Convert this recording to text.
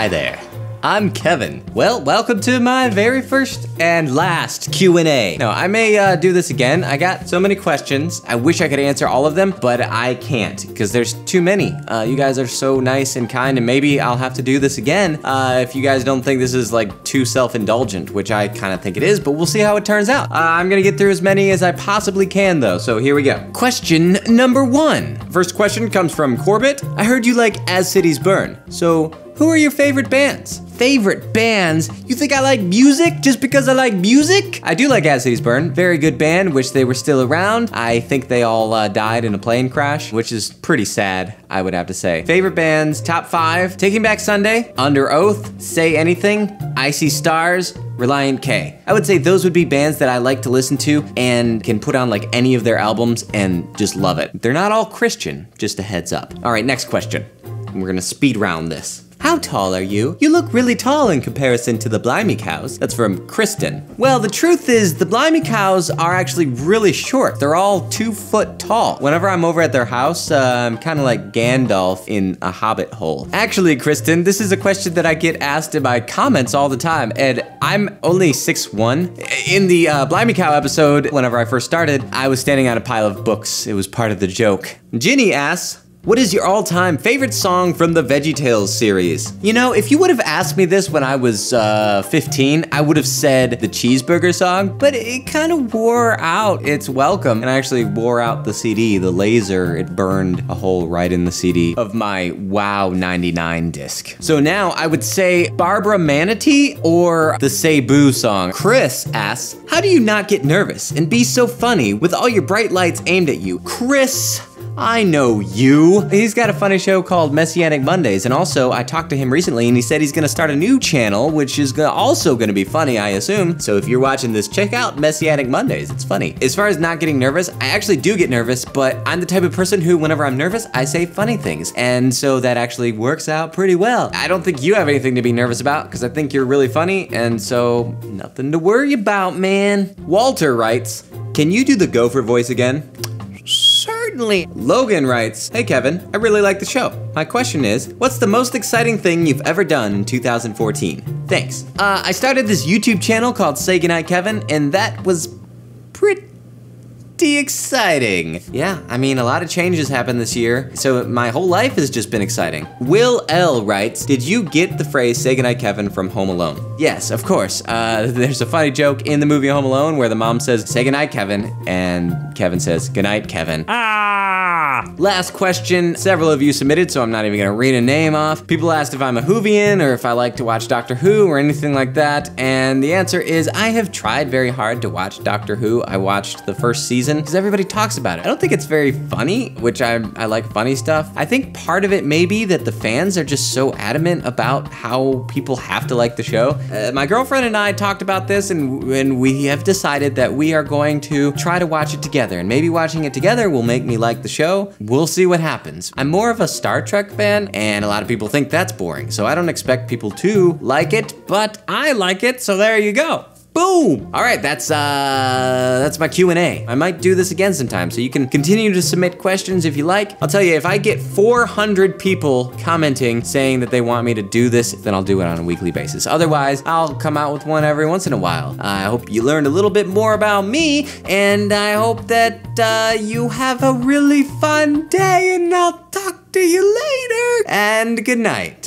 Hi there. I'm Kevin. Well, welcome to my very first and last Q&A. Now, I may do this again. I got so many questions. I wish I could answer all of them, but I can't because there's too many. You guys are so nice and kind, and maybe I'll have to do this again if you guys don't think this is like too self-indulgent, which I kind of think it is, but we'll see how it turns out. I'm gonna get through as many as I possibly can though, so here we go. Question number 1. First question comes from Corbett. I heard you like As Cities Burn, so who are your favorite bands? Favorite bands? You think I like music just because I like music? I do like As Cities Burn. Very good band. Wish they were still around. I think they all died in a plane crash, which is pretty sad, I would have to say. Favorite bands, top 5. Taking Back Sunday, Under Oath, Say Anything, Icy Stars, Reliant K. I would say those would be bands that I like to listen to and can put on like any of their albums and just love it. They're not all Christian, just a heads up. All right, next question. We're gonna speed round this. How tall are you? You look really tall in comparison to the Blimey Cows. That's from Kristen. Well, the truth is the Blimey Cows are actually really short. They're all 2 foot tall. Whenever I'm over at their house, I'm kind of like Gandalf in a hobbit hole. Actually, Kristen, this is a question that I get asked in my comments all the time, and I'm only 6'1". In the Blimey Cow episode, whenever I first started, I was standing on a pile of books. It was part of the joke. Ginny asks, what is your all-time favorite song from the Veggie Tales series? You know, if you would have asked me this when I was 15, I would have said the Cheeseburger song, but it kind of wore out its welcome, and I actually wore out the CD, the laser. It burned a hole right in the CD of my Wow 99 disc. So now I would say Barbara Manatee or the Say Boo song. Chris asks, how do you not get nervous and be so funny with all your bright lights aimed at you? Chris, I know you. He's got a funny show called Messianic Mondays, and also I talked to him recently and he said he's gonna start a new channel, which is also gonna be funny, I assume. So if you're watching this, check out Messianic Mondays, it's funny. As far as not getting nervous, I actually do get nervous, but I'm the type of person who, whenever I'm nervous, I say funny things. And so that actually works out pretty well. I don't think you have anything to be nervous about, because I think you're really funny, and so nothing to worry about, man. Walter writes, can you do the gopher voice again? Certainly. Logan writes, hey Kevin, I really like the show. My question is, what's the most exciting thing you've ever done in 2014? Thanks. I started this YouTube channel called Say Goodnight Kevin, and that was pretty exciting. Yeah, I mean, a lot of changes happened this year, so my whole life has just been exciting. Will L writes, did you get the phrase Say Goodnight Kevin from Home Alone? Yes, of course. There's a funny joke in the movie Home Alone where the mom says, say goodnight Kevin, and Kevin says, goodnight Kevin. Last question, several of you submitted, so I'm not even gonna read a name off. People asked if I'm a Whovian or if I like to watch Doctor Who or anything like that, and the answer is I have tried very hard to watch Doctor Who. I watched the first season because everybody talks about it. I don't think it's very funny, which I like funny stuff. I think part of it may be that the fans are just so adamant about how people have to like the show. My girlfriend and I talked about this, and we have decided that we are going to try to watch it together, and maybe watching it together will make me like the show. We'll see what happens. I'm more of a Star Trek fan, and a lot of people think that's boring, so I don't expect people to like it, but I like it, so there you go. Boom! All right, that's my Q&A. I might do this again sometime, so you can continue to submit questions if you like. I'll tell you, if I get 400 people commenting saying that they want me to do this, then I'll do it on a weekly basis. Otherwise, I'll come out with one every once in a while. I hope you learned a little bit more about me, and I hope that you have a really fun day, and I'll talk to you later. And good night.